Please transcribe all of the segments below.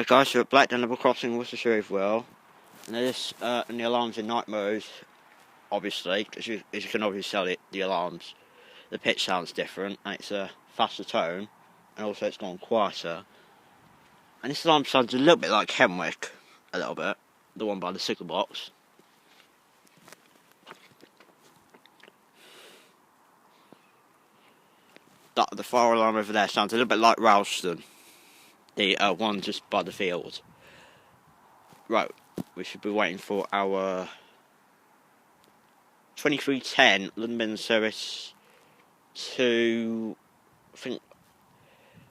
Hi guys, we're at Blakedown level crossing Worcestershire as well. And this and the alarms in night mode, obviously, because you can obviously tell the alarms. The pitch sounds different, and it's a faster tone, and also it's gone quieter. And this alarm sounds a little bit like Kenwick, a little bit, the one by the signal box. The fire alarm over there sounds a little bit like Ralston, the one just by the field. Right, we should be waiting for our 2310 London Midland service to, I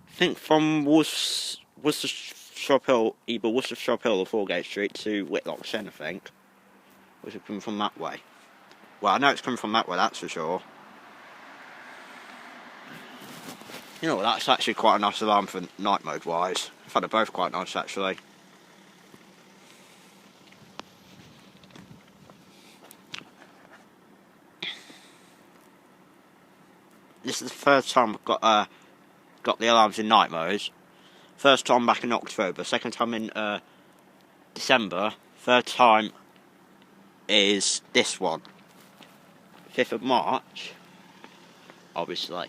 think from Worcestershire Hill, either Worcestershire Hill or Foregate Street to Whitlock Sen, I think. Or is it coming from that way? Well, I know it's coming from that way, that's for sure. You know, that's actually quite a nice alarm for night mode wise. I found it both quite nice actually. This is the first time I've got the alarms in night mode. First time back in October, second time in December, third time is this one. 5th of March, obviously.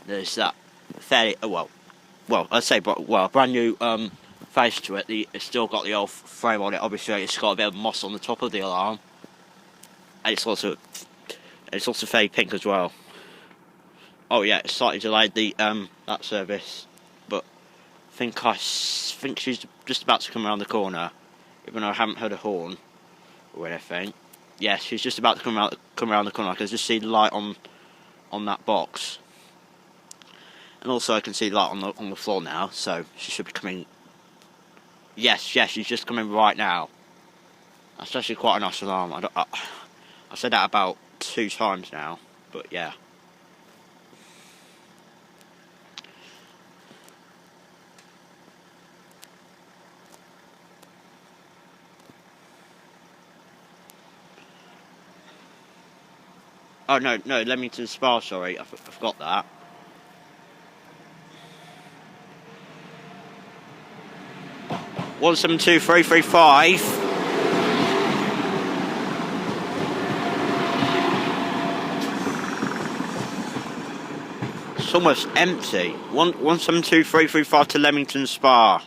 There's that fairly, I'd say, brand new face to it. It's still got the old frame on it, obviously it's got a bit of moss on the top of the alarm. And it's also fairly pink as well. Oh yeah, it's slightly delayed that service, but I think she's just about to come around the corner, even though I haven't heard a horn or anything. Yes, she's just about to come around the corner. I can just see the light on that box, and also I can see the light on the floor now. So she should be coming. Yes, she's just coming right now. That's actually quite a nice alarm. I've said that about 2 times now, but yeah. Oh no, Leamington Spa, sorry, I forgot that. One 72335. It's almost empty. 172335 to Leamington Spa.